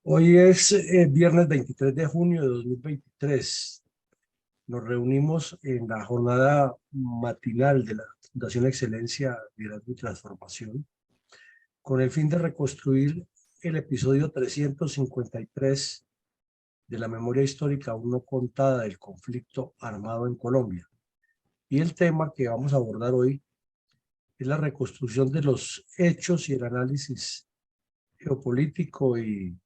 Hoy es viernes 23 de junio de 2023. Nos reunimos en la jornada matinal de la Fundación Excelencia, Liderazgo y Transformación con el fin de reconstruir el episodio 353 de la memoria histórica aún no contada del conflicto armado en Colombia. Y el tema que vamos a abordar hoy es la reconstrucción de los hechos y el análisis geopolítico y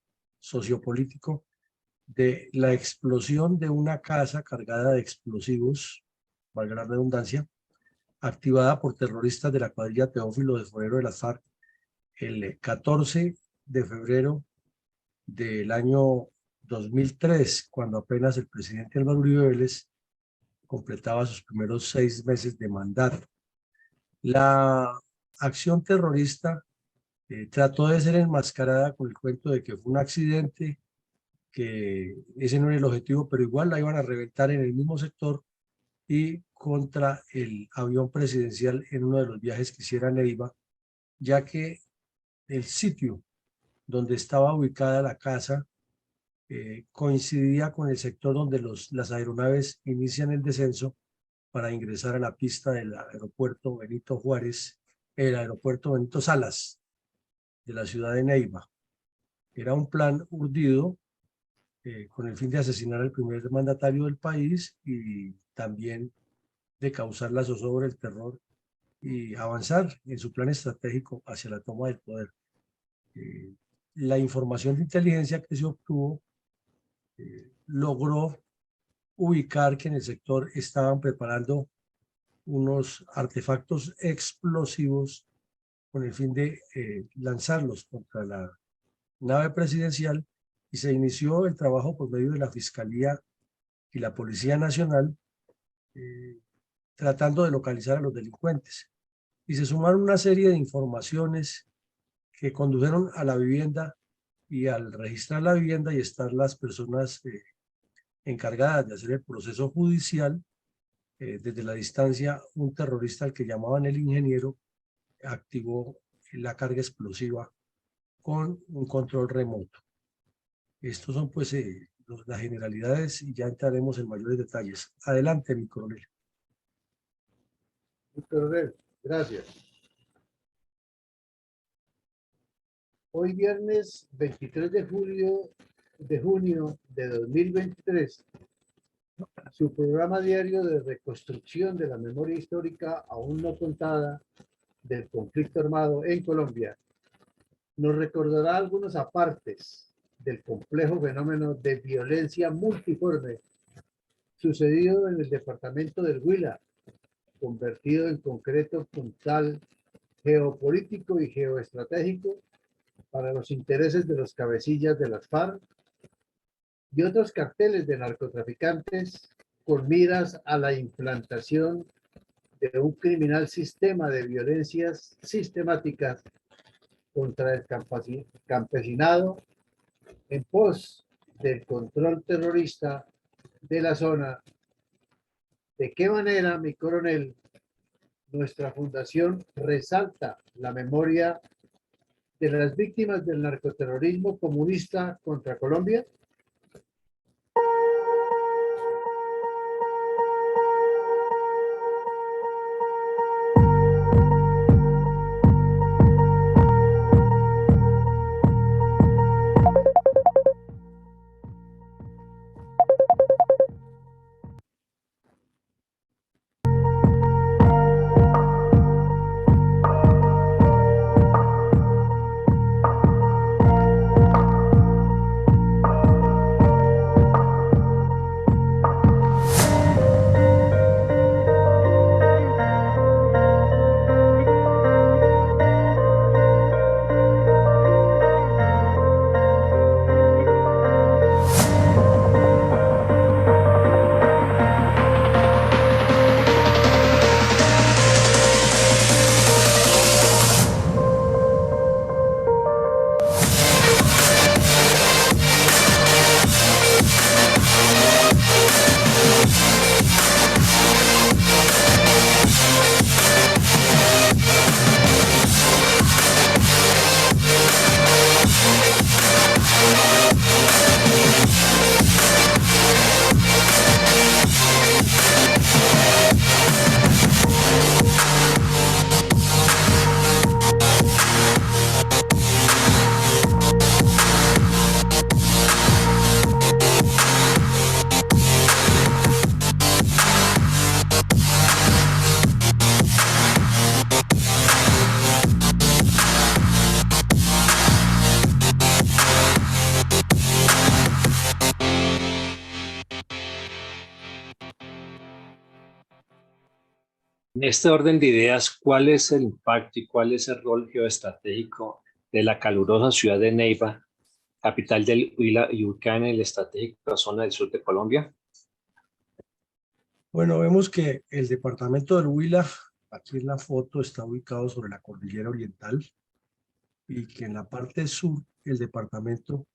sociopolítico de la explosión de una casa cargada de explosivos, valga la redundancia, activada por terroristas de la cuadrilla Teófilo de Forero de las FARC el 14 de febrero del año 2003, cuando apenas el presidente Álvaro Uribe Vélez completaba sus primeros 6 meses de mandato. La acción terrorista trató de ser enmascarada con el cuento de que fue un accidente, que ese no era el objetivo, pero igual la iban a reventar en el mismo sector y contra el avión presidencial en uno de los viajes que hiciera Neiva, ya que el sitio donde estaba ubicada la casa coincidía con el sector donde las aeronaves inician el descenso para ingresar a la pista del aeropuerto Benito Juárez, el aeropuerto Benito Salas de la ciudad de Neiva. Era un plan urdido con el fin de asesinar al primer mandatario del país y también de causar la zozobra, el terror y avanzar en su plan estratégico hacia la toma del poder. La información de inteligencia que se obtuvo logró ubicar que en el sector estaban preparando unos artefactos explosivos con el fin de lanzarlos contra la nave presidencial, y se inició el trabajo por medio de la Fiscalía y la Policía Nacional tratando de localizar a los delincuentes. Y se sumaron una serie de informaciones que condujeron a la vivienda, y al registrar la vivienda y estar las personas encargadas de hacer el proceso judicial, desde la distancia, un terrorista al que llamaban el ingeniero activó la carga explosiva con un control remoto. Estos son pues las generalidades y ya entraremos en mayores detalles. Adelante, mi coronel. Mi coronel, gracias. Hoy viernes 23 de junio de 2023, su programa diario de reconstrucción de la memoria histórica aún no contada del conflicto armado en Colombia nos recordará algunos apartes del complejo fenómeno de violencia multiforme sucedido en el departamento del Huila, convertido en concreto puntal geopolítico y geoestratégico para los intereses de los cabecillas de las FARC y otros carteles de narcotraficantes con miras a la implantación de un criminal sistema de violencias sistemáticas contra el campesinado en pos del control terrorista de la zona. ¿De qué manera, mi coronel, nuestra fundación resalta la memoria de las víctimas del narcoterrorismo comunista contra Colombia? En este orden de ideas, ¿cuál es el impacto y cuál es el rol geoestratégico de la calurosa ciudad de Neiva, capital del Huila y ubicada en la estratégica zona del sur de Colombia? Bueno, vemos que el departamento del Huila, aquí en la foto, está ubicado sobre la cordillera oriental y que en la parte sur el departamento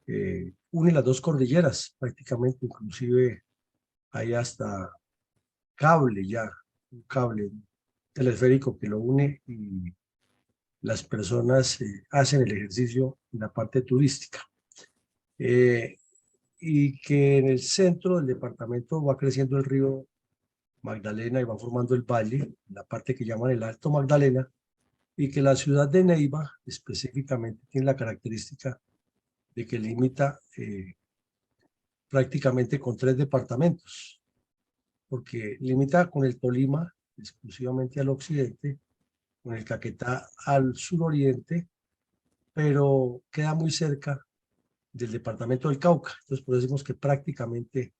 une las dos cordilleras prácticamente, inclusive hay hasta cable ya, un cable teleférico que lo une y las personas hacen el ejercicio en la parte turística. Y que en el centro del departamento va creciendo el río Magdalena y va formando el valle, la parte que llaman el Alto Magdalena, y que la ciudad de Neiva específicamente tiene la característica de que limita prácticamente con 3 departamentos, porque limita con el Tolima exclusivamente al occidente, con el Caquetá al suroriente, pero queda muy cerca del departamento del Cauca. Entonces, por eso decimos que prácticamente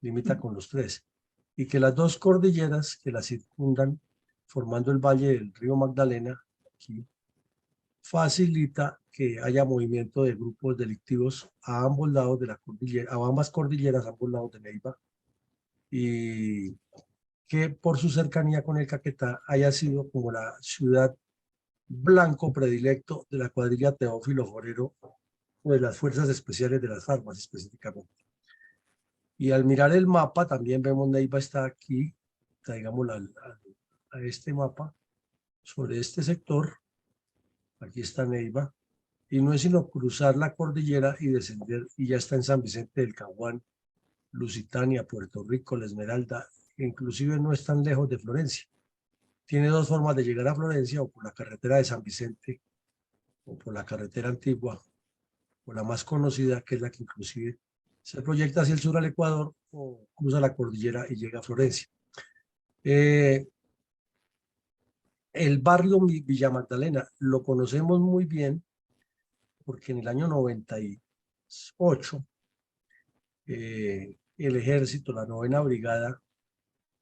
limita con los 3. Y que las dos cordilleras que la circundan, formando el valle del río Magdalena, aquí, facilita que haya movimiento de grupos delictivos a ambos lados de la cordillera, a ambas cordilleras, a ambos lados de Neiva, y que por su cercanía con el Caquetá haya sido como la ciudad blanco predilecto de la cuadrilla Teófilo Forero o de las fuerzas especiales de las FARC específicamente. Y al mirar el mapa también vemos Neiva está aquí, traigámosla a este mapa, sobre este sector, aquí está Neiva, y no es sino cruzar la cordillera y descender y ya está en San Vicente del Caguán, Lusitania, Puerto Rico, La Esmeralda, inclusive no es tan lejos de Florencia. Tiene 2 formas de llegar a Florencia, o por la carretera de San Vicente, o por la carretera antigua, o la más conocida, que es la que inclusive se proyecta hacia el sur al Ecuador, o cruza la cordillera y llega a Florencia. El barrio Villa Magdalena lo conocemos muy bien porque en el año 98 el ejército, la 9ª brigada,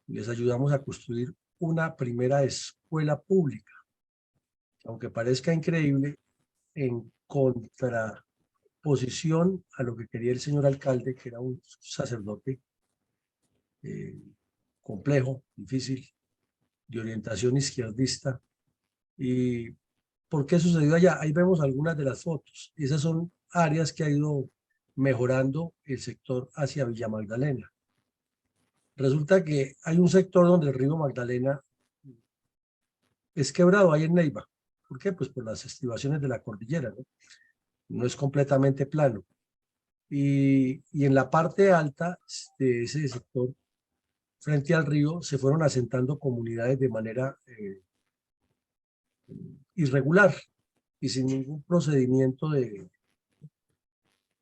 les ayudamos a construir una primera escuela pública, aunque parezca increíble, en contraposición a lo que quería el señor alcalde, que era un sacerdote complejo, difícil, de orientación izquierdista. ¿Y por qué sucedió allá? Ahí vemos algunas de las fotos. Esas son áreas que ha ido mejorando el sector hacia Villa Magdalena. Resulta que hay un sector donde el río Magdalena es quebrado, ahí en Neiva. ¿Por qué? Pues por las estribaciones de la cordillera, ¿no? No es completamente plano. Y en la parte alta de ese sector, frente al río, se fueron asentando comunidades de manera irregular y sin ningún procedimiento de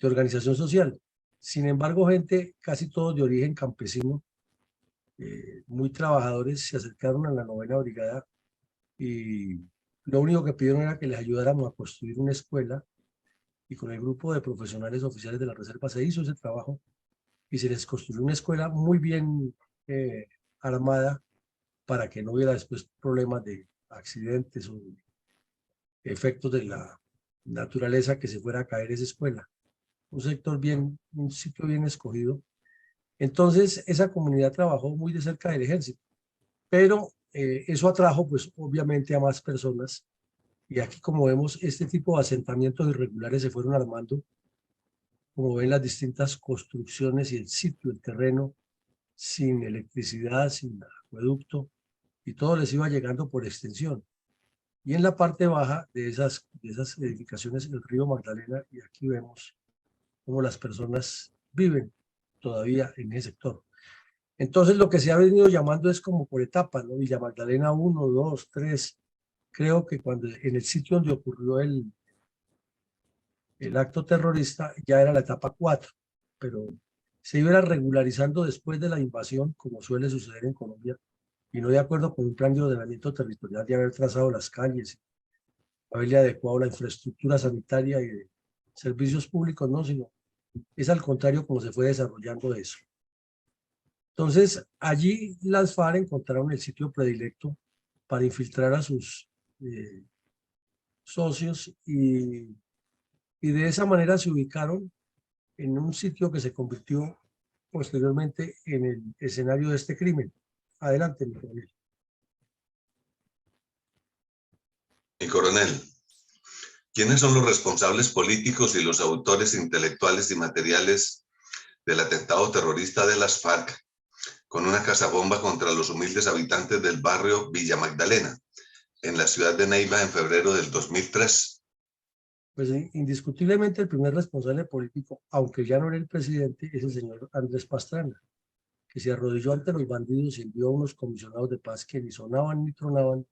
organización social. Sin embargo, gente, casi todos de origen campesino, muy trabajadores, se acercaron a la 9ª brigada y lo único que pidieron era que les ayudáramos a construir una escuela, y con el grupo de profesionales oficiales de la reserva se hizo ese trabajo y se les construyó una escuela muy bien armada para que no hubiera después problemas de accidentes o efectos de la naturaleza que se fuera a caer esa escuela. Un sector bien, un sitio bien escogido. Entonces, esa comunidad trabajó muy de cerca del ejército, pero eso atrajo, pues, obviamente a más personas. Y aquí, como vemos, este tipo de asentamientos irregulares se fueron armando, como ven las distintas construcciones y el sitio, el terreno, sin electricidad, sin acueducto, y todo les iba llegando por extensión. Y en la parte baja de esas edificaciones, el río Magdalena, y aquí vemos cómo las personas viven todavía en ese sector. Entonces, lo que se ha venido llamando es como por etapas, ¿no? Villa Magdalena 1, 2, 3. Creo que cuando en el sitio donde ocurrió el acto terrorista ya era la etapa 4, pero se iba regularizando después de la invasión, como suele suceder en Colombia, y no de acuerdo con un plan de ordenamiento territorial de haber trazado las calles, haberle adecuado la infraestructura sanitaria y de servicios públicos, no, sino es al contrario como se fue desarrollando eso. Entonces, allí las FARC encontraron el sitio predilecto para infiltrar a sus socios y de esa manera se ubicaron en un sitio que se convirtió posteriormente en el escenario de este crimen. Adelante, mi coronel. Mi coronel, ¿quiénes son los responsables políticos y los autores intelectuales y materiales del atentado terrorista de las FARC con una casabomba contra los humildes habitantes del barrio Villa Magdalena, en la ciudad de Neiva en febrero del 2003? Pues indiscutiblemente el primer responsable político, aunque ya no era el presidente, es el señor Andrés Pastrana, que se arrodilló ante los bandidos y envió a unos comisionados de paz que ni sonaban ni tronaban,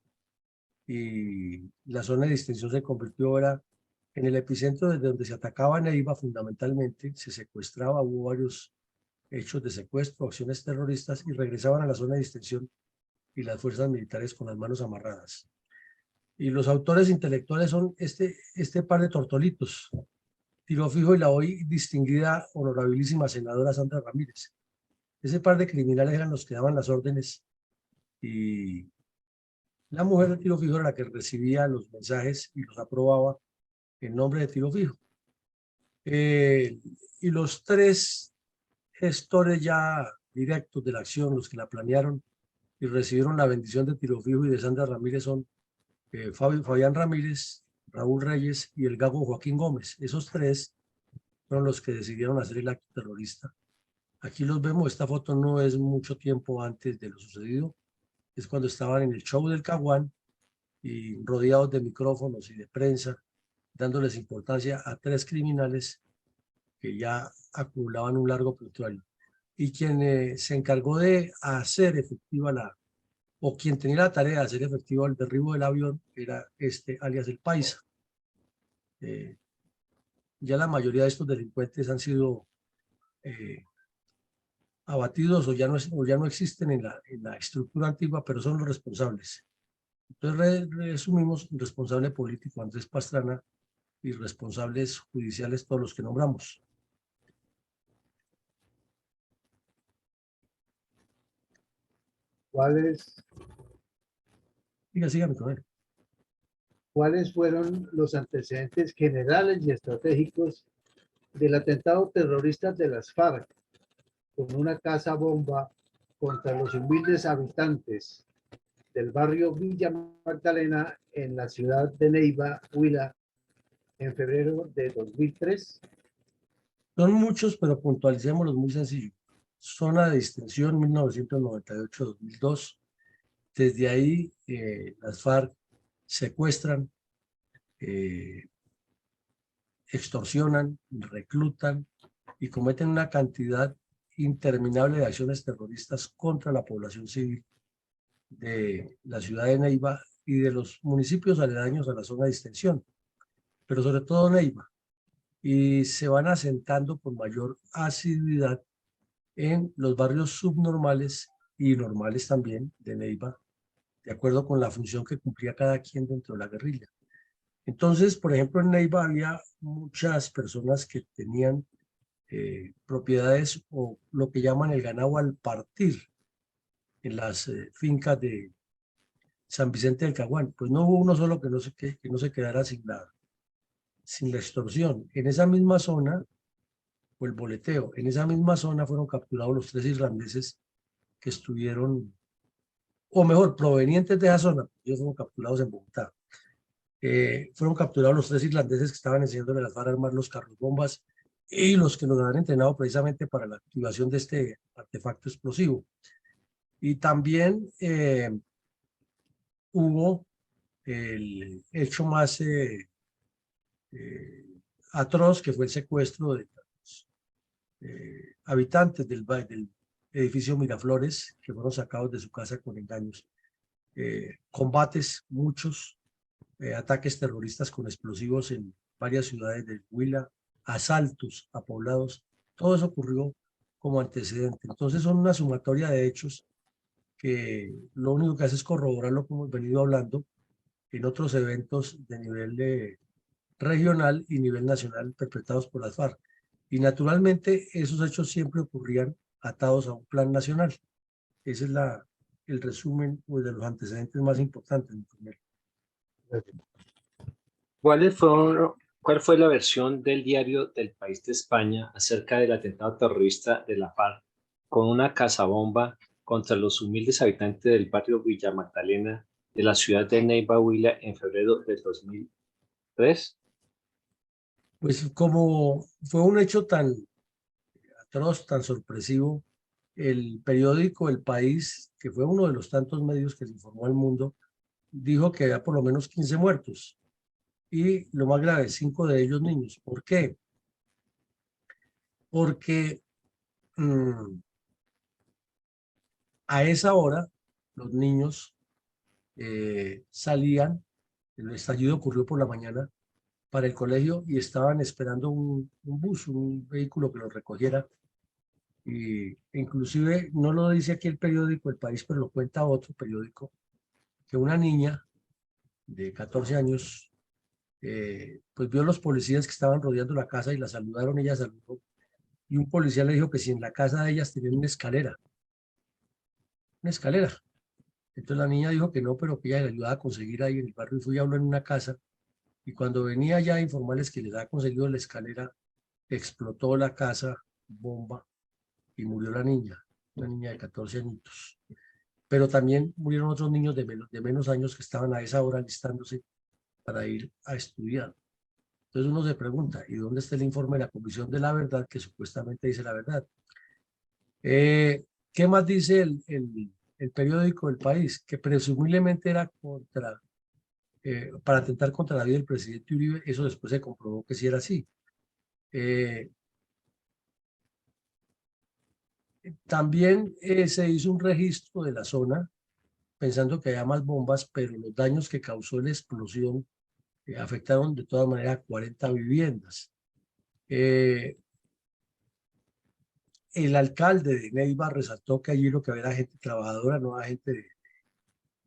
y la zona de distinción se convirtió ahora en el epicentro desde donde se atacaba Neiva fundamentalmente, se secuestraba, hubo varios hechos de secuestro, acciones terroristas, y regresaban a la zona de distinción y las fuerzas militares con las manos amarradas. Y los autores intelectuales son este par de tortolitos, Tiro Fijo y la hoy distinguida, honorabilísima senadora Sandra Ramírez. Ese par de criminales eran los que daban las órdenes y la mujer de Tiro Fijo era la que recibía los mensajes y los aprobaba en nombre de Tiro Fijo. Y los tres gestores ya directos de la acción, los que la planearon y recibieron la bendición de Tiro Fijo y de Sandra Ramírez son Fabián Ramírez, Raúl Reyes y el gago Joaquín Gómez. Esos tres fueron los que decidieron hacer el acto terrorista. Aquí los vemos, esta foto no es mucho tiempo antes de lo sucedido, es cuando estaban en el show del Caguán y rodeados de micrófonos y de prensa, dándoles importancia a tres criminales que ya acumulaban un largo prontuario. Y quien se encargó de hacer efectiva o quien tenía la tarea de hacer efectivo el derribo del avión era alias el Paisa. Ya la mayoría de estos delincuentes han sido abatidos o ya no existen en la estructura antigua, pero son los responsables. Entonces resumimos responsable político Andrés Pastrana y responsables judiciales todos los que nombramos. Sígame con él. ¿Cuáles fueron los antecedentes generales y estratégicos del atentado terrorista de las FARC con una casa bomba contra los humildes habitantes del barrio Villa Magdalena en la ciudad de Neiva, Huila, en febrero de 2003? Son muchos, pero puntualicémoslos muy sencillo. Zona de distinción 1998-2002. Desde ahí las FARC secuestran, extorsionan, reclutan y cometen una cantidad interminable de acciones terroristas contra la población civil de la ciudad de Neiva y de los municipios aledaños a la zona de extensión, pero sobre todo Neiva, y se van asentando con mayor asiduidad en los barrios subnormales y normales también de Neiva, de acuerdo con la función que cumplía cada quien dentro de la guerrilla. Entonces, por ejemplo, en Neiva había muchas personas que tenían propiedades o lo que llaman el ganado al partir en las fincas de San Vicente del Caguán. Pues no hubo uno solo que no se quedara sin la extorsión. En esa misma zona, o el boleteo, en esa misma zona fueron capturados los tres irlandeses que estuvieron, o mejor, provenientes de esa zona. Ellos fueron capturados en Bogotá. Fueron capturados los tres irlandeses que estaban enseñándole a las FARC a armar los carros bombas y los que los han entrenado precisamente para la activación de este artefacto explosivo. Y también hubo el hecho más atroz, que fue el secuestro de los habitantes del edificio Miraflores, que fueron sacados de su casa con engaños. Combates, muchos, ataques terroristas con explosivos en varias ciudades del Huila, asaltos a poblados, todo eso ocurrió como antecedente. Entonces son una sumatoria de hechos que lo único que hace es corroborar lo que hemos venido hablando en otros eventos de nivel regional y nivel nacional perpetrados por las FARC. Y naturalmente esos hechos siempre ocurrían atados a un plan nacional. Ese es el resumen pues, de los antecedentes más importantes. ¿Cuál fue la versión del diario del País de España acerca del atentado terrorista de la FARC con una casabomba contra los humildes habitantes del barrio Villa Magdalena de la ciudad de Neiva, Huila, en febrero del 2003? Pues como fue un hecho tan atroz, tan sorpresivo, el periódico El País, que fue uno de los tantos medios que se informó al mundo, dijo que había por lo menos 15 muertos. Y lo más grave, 5 de ellos niños. ¿Por qué? Porque a esa hora los niños salían, el estallido ocurrió por la mañana, para el colegio y estaban esperando un bus, un vehículo que los recogiera. Y inclusive no lo dice aquí el periódico El País, pero lo cuenta otro periódico, que una niña de 14 años pues vio a los policías que estaban rodeando la casa y la saludaron, ella saludó, y un policía le dijo que si en la casa de ellas tenían una escalera. Entonces la niña dijo que no, pero que ella le ayudaba a conseguir ahí en el barrio y fue y habló en una casa. Y cuando venía ya a informarles que les había conseguido la escalera, explotó la casa, bomba, y murió la niña, una niña de 14 añitos. Pero también murieron otros niños de menos años que estaban a esa hora alistándose para ir a estudiar. Entonces uno se pregunta, ¿y dónde está el informe de la Comisión de la Verdad que supuestamente dice la verdad? ¿Qué más dice el periódico El País? Que presumiblemente era para atentar contra la vida del presidente Uribe. Eso después se comprobó que sí era así. También se hizo un registro de la zona pensando que había más bombas, pero los daños que causó la explosión afectaron de todas maneras a 40 viviendas. El alcalde de Neiva resaltó que allí lo que había era gente trabajadora, no era gente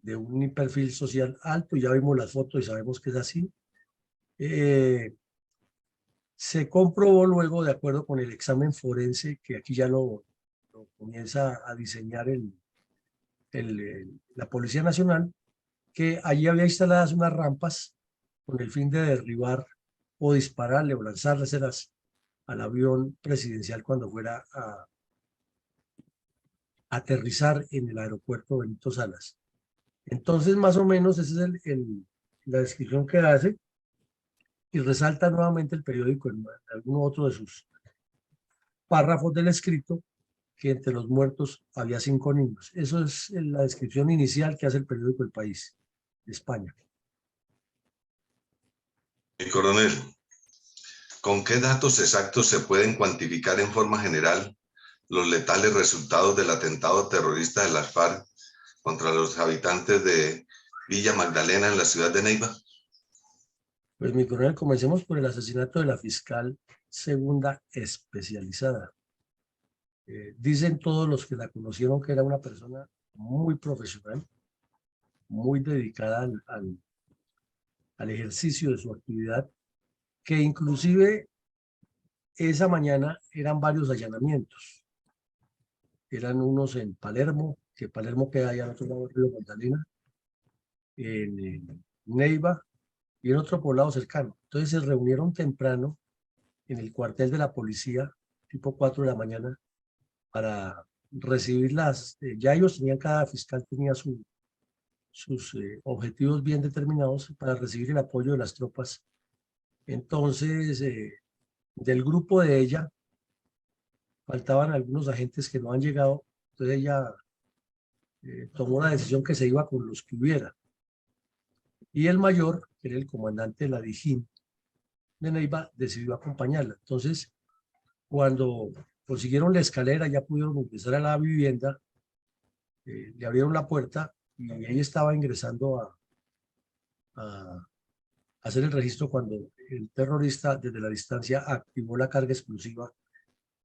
de un perfil social alto, y ya vimos las fotos y sabemos que es así. Se comprobó luego, de acuerdo con el examen forense, que aquí ya lo comienza a diseñar la Policía Nacional, que allí había instaladas unas rampas con el fin de derribar o dispararle o lanzárselas al avión presidencial cuando fuera a aterrizar en el aeropuerto Benito Salas. Entonces, más o menos, esa es la descripción que hace, y resalta nuevamente el periódico en alguno otro de sus párrafos del escrito que entre los muertos había 5 niños. Eso es la descripción inicial que hace el periódico El País de España. Coronel, ¿con qué datos exactos se pueden cuantificar en forma general los letales resultados del atentado terrorista de las FARC contra los habitantes de Villa Magdalena en la ciudad de Neiva? Pues mi coronel, comencemos por el asesinato de la fiscal segunda especializada. Dicen todos los que la conocieron que era una persona muy profesional, muy dedicada al ejercicio de su actividad, que inclusive esa mañana eran varios allanamientos. Eran unos en Palermo, que Palermo queda allá al otro lado del río Magdalena, en Neiva y en otro poblado cercano. Entonces se reunieron temprano en el cuartel de la policía, tipo 4 de la mañana, para recibir ya ellos tenían, cada fiscal tenía sus objetivos bien determinados para recibir el apoyo de las tropas. Entonces, del grupo de ella, faltaban algunos agentes que no han llegado, entonces ella tomó la decisión que se iba con los que hubiera. Y el mayor, que era el comandante de la Dijín de Neiva, decidió acompañarla. Entonces, cuando consiguieron la escalera, ya pudieron ingresar a la vivienda, le abrieron la puerta y ella estaba ingresando a hacer el registro cuando el terrorista desde la distancia activó la carga explosiva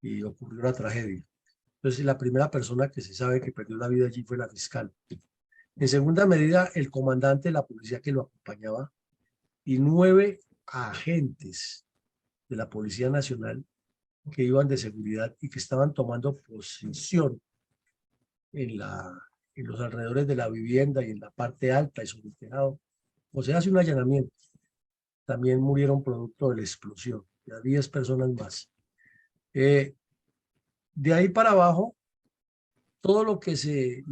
y ocurrió la tragedia. Entonces, la primera persona que se sabe que perdió la vida allí fue la fiscal. En segunda medida, el comandante de la policía que lo acompañaba y 9 agentes de la Policía Nacional que iban de seguridad y que estaban tomando posición en los alrededores de la vivienda y en la parte alta y sobre el tejado. O sea, hace un allanamiento. También murieron producto de la explosión, ya 10 personas más. De ahí para abajo, todo lo que se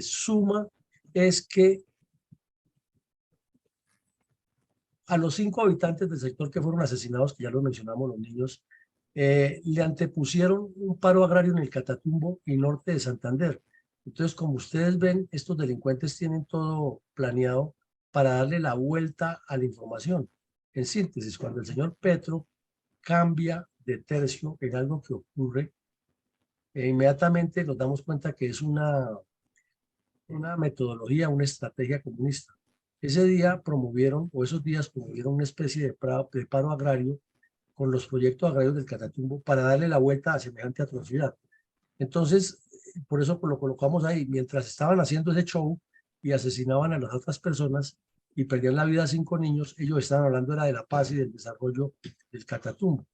suma es que a los 5 habitantes del sector que fueron asesinados, que ya lo mencionamos los niños, le antepusieron un paro agrario en el Catatumbo y norte de Santander. Entonces, como ustedes ven, estos delincuentes tienen todo planeado para darle la vuelta a la información. En síntesis, cuando el señor Petro cambia de tercio en algo que ocurre, inmediatamente nos damos cuenta que es una metodología, una estrategia comunista. Ese día promovieron, o esos días promovieron una especie de paro agrario con los proyectos agrarios del Catatumbo para darle la vuelta a semejante atrocidad. Entonces, por eso lo colocamos ahí. Mientras estaban haciendo ese show y asesinaban a las otras personas y perdían la vida a 5 niños, ellos estaban hablando era de la paz y del desarrollo del Catatumbo.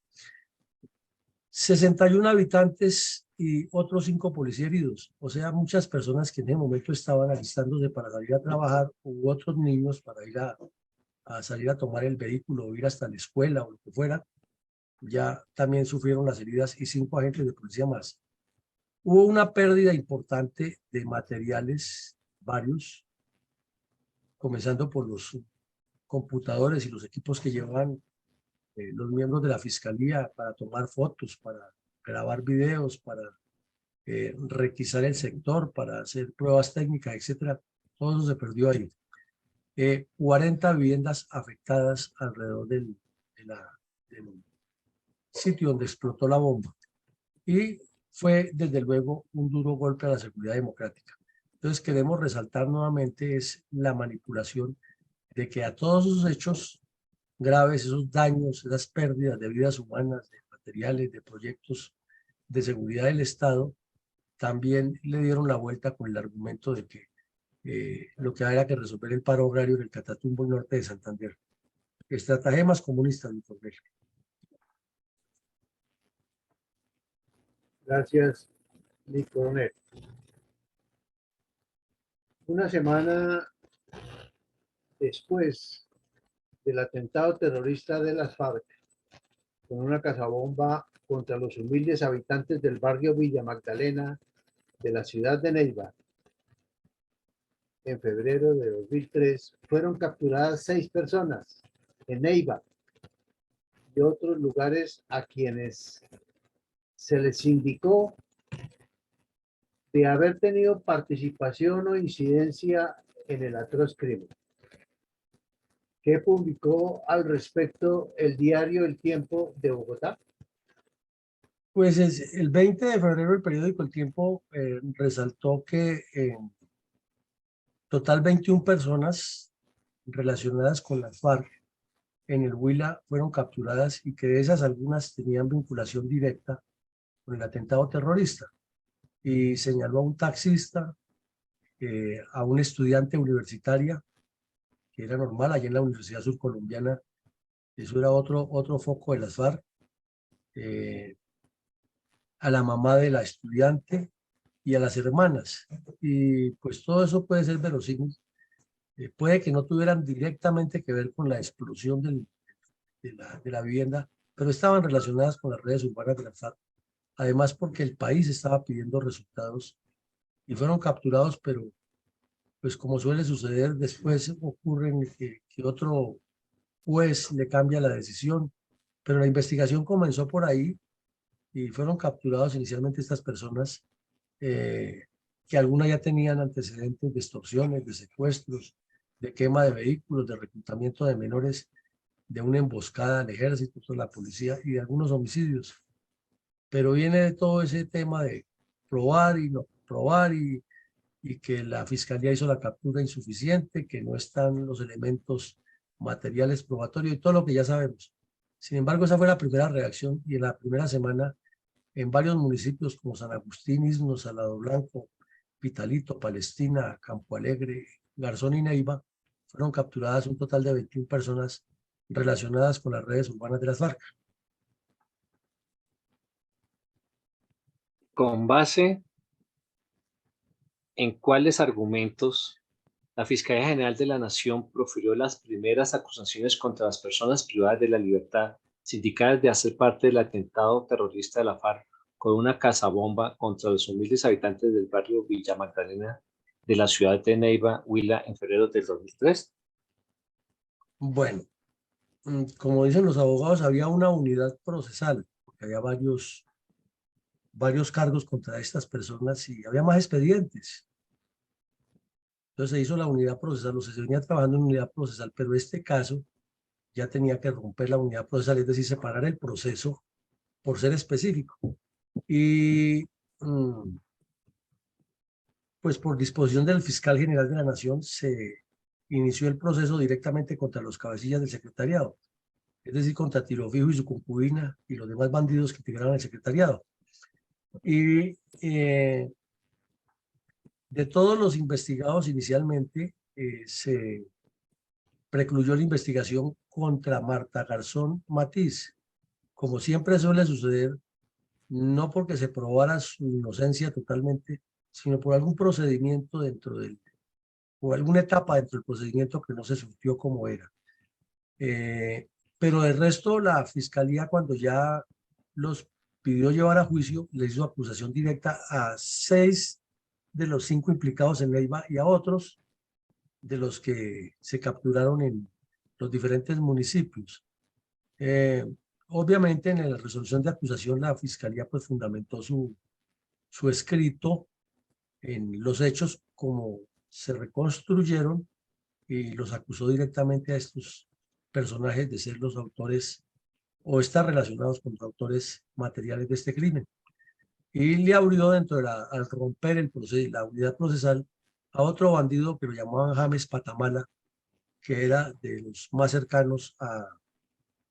61 habitantes y otros 5 policías heridos. O sea, muchas personas que en ese momento estaban alistándose para salir a trabajar, u otros niños para ir a salir a tomar el vehículo o ir hasta la escuela o lo que fuera, ya también sufrieron las heridas y 5 agentes de policía más. Hubo una pérdida importante de materiales, varios, comenzando por los computadores y los equipos que llevaban los miembros de la fiscalía para tomar fotos, para grabar videos, para requisar el sector, para hacer pruebas técnicas, etcétera. Todo eso se perdió ahí. 40 viviendas afectadas alrededor del sitio donde explotó la bomba. Y fue, desde luego, un duro golpe a la seguridad democrática. Entonces, queremos resaltar nuevamente es la manipulación de que a todos esos hechos graves, esos daños, esas pérdidas de vidas humanas, de materiales, de proyectos de seguridad del Estado, también le dieron la vuelta con el argumento de que lo que había que resolver el paro agrario en el Catatumbo y norte de Santander. Estratagemas comunistas, mi coronel. Gracias, mi coronel. Una semana después del atentado terrorista de las FARC con una cazabomba contra los humildes habitantes del barrio Villa Magdalena de la ciudad de Neiva, en febrero de 2003, fueron capturadas 6 personas en Neiva y otros lugares a quienes se les indicó de haber tenido participación o incidencia en el atroz crimen. ¿Qué publicó al respecto el diario El Tiempo de Bogotá? Pues el 20 de febrero el periódico El Tiempo resaltó que en total 21 personas relacionadas con las FARC en el Huila fueron capturadas y que de esas algunas tenían vinculación directa con el atentado terrorista. Y señaló a un taxista, a una estudiante universitaria, que era normal allá en la Universidad Surcolombiana, eso era otro foco de las FARC, a la mamá de la estudiante y a las hermanas. Y pues todo eso puede ser verosímil. Puede que no tuvieran directamente que ver con la explosión de la vivienda, pero estaban relacionadas con las redes urbanas de la FARC. Además, porque el país estaba pidiendo resultados y fueron capturados, pero pues como suele suceder, después ocurre que otro juez le cambia la decisión, pero la investigación comenzó por ahí y fueron capturados inicialmente estas personas que algunas ya tenían antecedentes de extorsiones, de secuestros, de quema de vehículos, de reclutamiento de menores, de una emboscada al ejército, de la policía y de algunos homicidios. Pero viene de todo ese tema de probar y no probar y que la fiscalía hizo la captura insuficiente, que no están los elementos materiales probatorios y todo lo que ya sabemos. Sin embargo, esa fue la primera reacción y en la primera semana en varios municipios como San Agustín, Isno, Salado Blanco, Pitalito, Palestina, Campo Alegre, Garzón y Neiva, fueron capturadas un total de 21 personas relacionadas con las redes urbanas de las FARC. con base en cuáles argumentos la Fiscalía General de la Nación profirió las primeras acusaciones contra las personas privadas de la libertad, sindicadas de hacer parte del atentado terrorista de la FARC con una casabomba contra los humildes habitantes del barrio Villa Magdalena de la ciudad de Neiva, Huila, en febrero del 2003? Bueno, como dicen los abogados, había una unidad procesal, porque había varios cargos contra estas personas y había más expedientes. Entonces se hizo la unidad procesal, o sea, se venía trabajando en unidad procesal, pero este caso ya tenía que romper la unidad procesal, es decir, separar el proceso por ser específico. Y pues por disposición del fiscal general de la Nación se inició el proceso directamente contra los cabecillas del secretariado, es decir, contra Tiro Fijo y su concubina y los demás bandidos que integraron el secretariado. Y de todos los investigados inicialmente, se precluyó la investigación contra Marta Garzón Matiz. Como siempre suele suceder, no porque se probara su inocencia totalmente, sino por algún procedimiento o alguna etapa dentro del procedimiento que no se surtió como era. Pero del resto, la fiscalía, cuando ya los pidió llevar a juicio, le hizo acusación directa a 6 de los 5 implicados en Neiva y a otros de los que se capturaron en los diferentes municipios. Obviamente, en la resolución de acusación, la fiscalía pues fundamentó su escrito en los hechos como se reconstruyeron y los acusó directamente a estos personajes de ser los autores o estar relacionados con los autores materiales de este crimen. Y le abrió dentro de al romper el proceso, la unidad procesal, a otro bandido que lo llamaban James Patamala, que era de los más cercanos a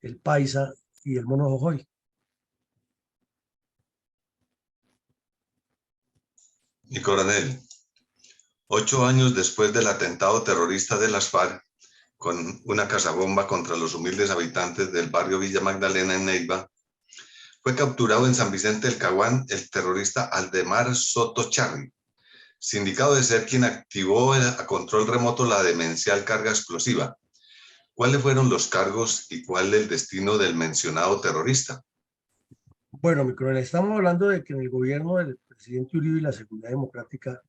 el Paisa y el Mono Jojoy. Mi coronel, 8 años después del atentado terrorista de las FARC, con una casabomba contra los humildes habitantes del barrio Villa Magdalena en Neiva, fue capturado en San Vicente del Caguán el terrorista Aldemar Soto Charri, sindicado de ser quien activó a control remoto la demencial carga explosiva. ¿Cuáles fueron los cargos y cuál el destino del mencionado terrorista? Bueno, mi coronel, estamos hablando de que en el gobierno del presidente Uribe y la Seguridad Democrática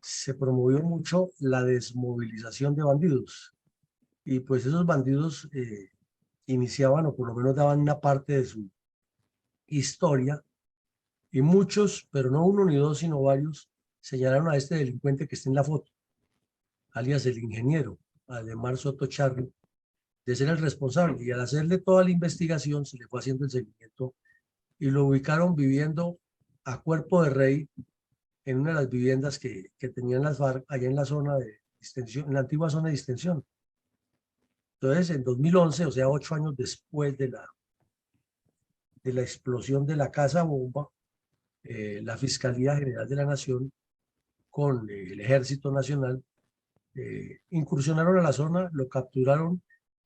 se promovió mucho la desmovilización de bandidos. Y pues esos bandidos iniciaban, o por lo menos daban una parte de su historia, y muchos, pero no uno ni dos, sino varios, señalaron a este delincuente que está en la foto, alias el ingeniero, Aldemar Soto Charri, de ser el responsable. Y al hacerle toda la investigación, se le fue haciendo el seguimiento y lo ubicaron viviendo a cuerpo de rey en una de las viviendas que tenían las FARC allá en la zona de distensión, en la antigua zona de distensión. Entonces, en 2011, o sea, 8 años después de la explosión de la casa bomba, la Fiscalía General de la Nación con el Ejército Nacional incursionaron a la zona, lo capturaron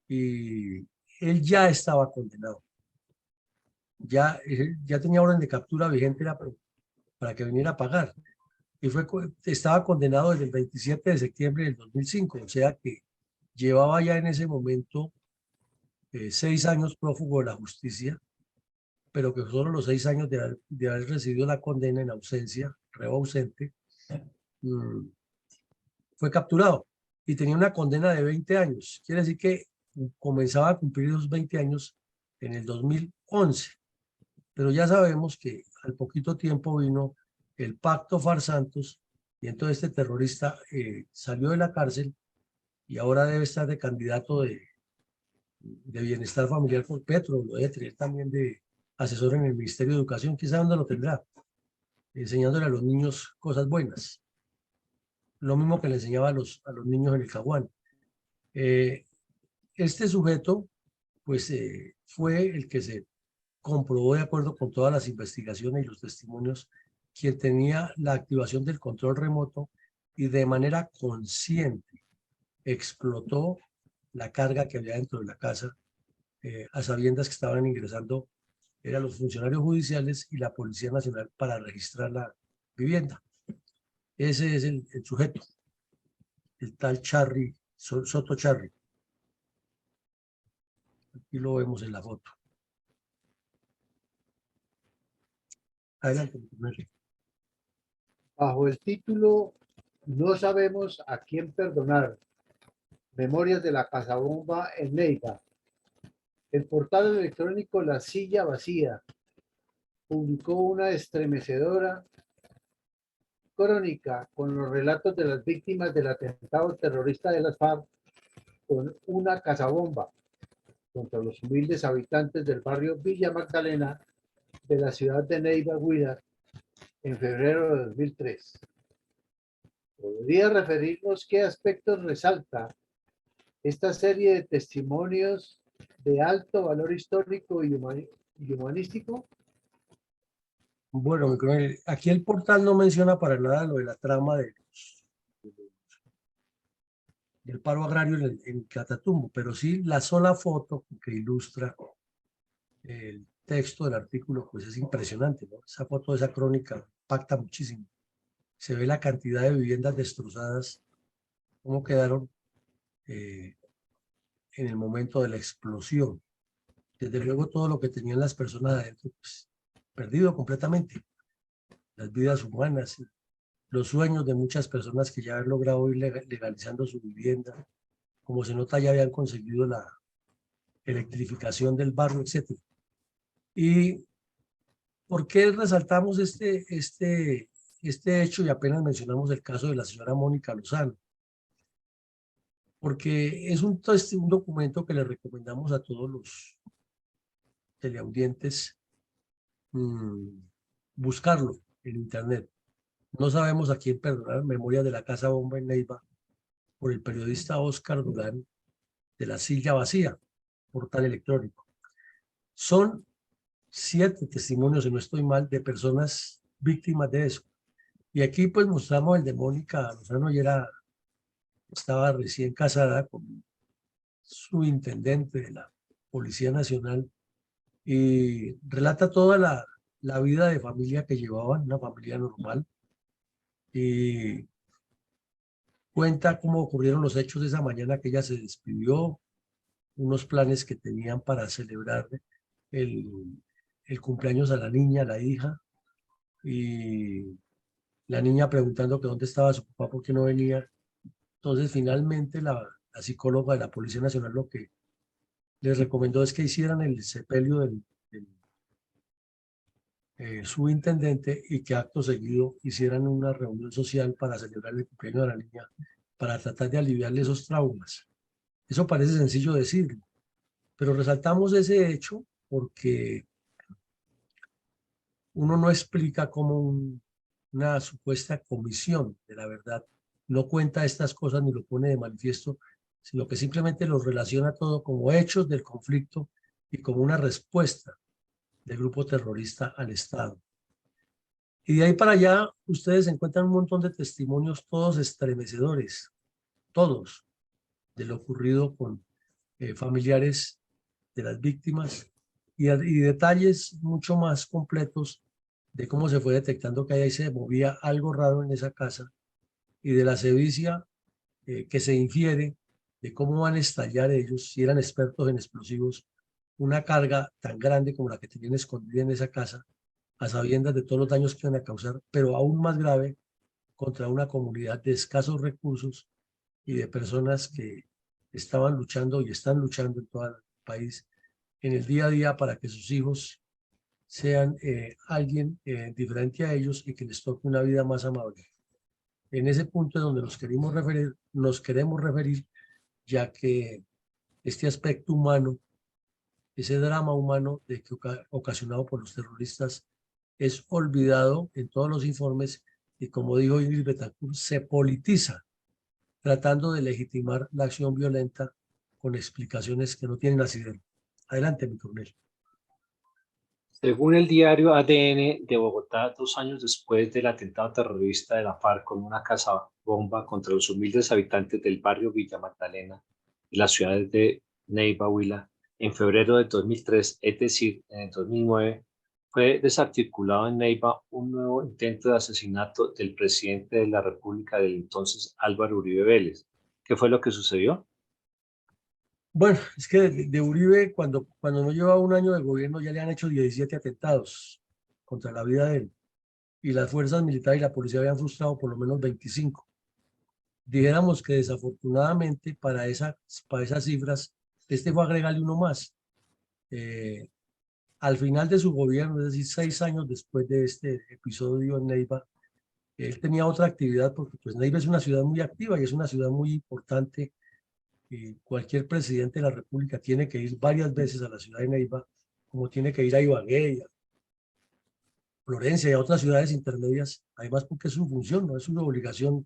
y él ya estaba condenado. Ya tenía orden de captura vigente para que viniera a pagar. Y estaba condenado desde el 27 de septiembre del 2005, o sea que llevaba ya en ese momento 6 años prófugo de la justicia, pero que solo los 6 años de haber recibido la condena en ausencia, reo ausente, fue capturado y tenía una condena de 20 años. Quiere decir que comenzaba a cumplir esos 20 años en el 2011. Pero ya sabemos que al poquito tiempo vino el pacto FARC-Santos y entonces este terrorista salió de la cárcel y ahora debe estar de candidato de bienestar familiar por Petro, lo debe tener también de asesor en el Ministerio de Educación, quizá dónde lo tendrá, enseñándole a los niños cosas buenas. Lo mismo que le enseñaba a los niños en el Caguán. Este sujeto, pues, fue el que se comprobó de acuerdo con todas las investigaciones y los testimonios, quien tenía la activación del control remoto y de manera consciente explotó la carga que había dentro de la casa a sabiendas que estaban ingresando eran los funcionarios judiciales y la Policía Nacional para registrar la vivienda. Ese es el sujeto, el tal Charry, Soto Charry. Aquí lo vemos en la foto. Adelante. Bajo el título No sabemos a quién perdonar, Memorias de la Casabomba en Neiva, el portal electrónico La Silla Vacía publicó una estremecedora crónica con los relatos de las víctimas del atentado terrorista de las FARC con una casabomba contra los humildes habitantes del barrio Villa Magdalena de la ciudad de Neiva, Huila, en febrero de 2003. ¿Podría referirnos qué aspectos resalta esta serie de testimonios de alto valor histórico y humanístico? Bueno, mi coronel, aquí el portal no menciona para nada lo de la trama del paro agrario en Catatumbo, pero sí la sola foto que ilustra el texto del artículo, pues es impresionante, ¿no? Esa foto de esa crónica impacta muchísimo. Se ve la cantidad de viviendas destrozadas, cómo quedaron en el momento de la explosión. Desde luego todo lo que tenían las personas adentro, pues, perdido completamente. Las vidas humanas, los sueños de muchas personas que ya han logrado ir legalizando su vivienda. Como se nota, ya habían conseguido la electrificación del barrio, etc. ¿Y por qué resaltamos este hecho y apenas mencionamos el caso de la señora Mónica Lozano? Porque es un documento que le recomendamos a todos los teleaudientes buscarlo en internet. No sabemos a quién perdonar, Memorias de la Casa Bomba en Neiva, por el periodista Óscar Durán, de La Silla Vacía, portal electrónico. Son 7 testimonios, si no estoy mal, de personas víctimas de eso. Y aquí pues mostramos el de Mónica Lozano, y estaba recién casada con su intendente de la Policía Nacional, y relata toda la vida de familia que llevaban, una familia normal, y cuenta cómo ocurrieron los hechos de esa mañana que ella se despidió, unos planes que tenían para celebrar el cumpleaños a la niña, a la hija, y la niña preguntando que dónde estaba su papá, por qué no venía. Entonces finalmente la psicóloga de la Policía Nacional lo que les recomendó es que hicieran el sepelio del subintendente, y que acto seguido hicieran una reunión social para celebrar el cumpleaños de la niña, para tratar de aliviarle esos traumas. Eso parece sencillo decirlo, pero resaltamos ese hecho porque uno no explica cómo una supuesta comisión de la verdad no cuenta estas cosas ni lo pone de manifiesto, sino que simplemente lo relaciona todo como hechos del conflicto y como una respuesta del grupo terrorista al Estado. Y de ahí para allá ustedes encuentran un montón de testimonios, todos estremecedores, todos, de lo ocurrido con familiares de las víctimas, y detalles mucho más completos de cómo se fue detectando que ahí se movía algo raro en esa casa, y de la sevicia que se infiere de cómo van a estallar ellos, si eran expertos en explosivos, una carga tan grande como la que tenían escondida en esa casa, a sabiendas de todos los daños que iban a causar, pero aún más grave, contra una comunidad de escasos recursos y de personas que estaban luchando y están luchando en todo el país en el día a día para que sus hijos sean alguien diferente a ellos y que les toque una vida más amable. En ese punto es donde nos queremos referir, ya que este aspecto humano, ese drama humano ocasionado por los terroristas, es olvidado en todos los informes, y como dijo Ingrid Betancourt, se politiza, tratando de legitimar la acción violenta con explicaciones que no tienen asidero. Adelante, mi coronel. Según el diario ADN de Bogotá, 2 años después del atentado terrorista de la FARC con una casabomba contra los humildes habitantes del barrio Villa Magdalena y las ciudades de Neiva, Huila, en febrero de 2003, es decir, en el 2009, fue desarticulado en Neiva un nuevo intento de asesinato del presidente de la República del entonces, Álvaro Uribe Vélez. ¿Qué fue lo que sucedió? Bueno, es que de Uribe, cuando no lleva un año de gobierno, ya le han hecho 17 atentados contra la vida de él. Y las fuerzas militares y la policía habían frustrado por lo menos 25. Dijéramos que desafortunadamente para esas cifras, este fue a agregarle uno más. Al final de su gobierno, es decir, 6 años después de este episodio en Neiva, él tenía otra actividad porque pues Neiva es una ciudad muy activa y es una ciudad muy importante. Y cualquier presidente de la República tiene que ir varias veces a la ciudad de Neiva, como tiene que ir a Ibagué, a Florencia y a otras ciudades intermedias, además porque es su función, no es una obligación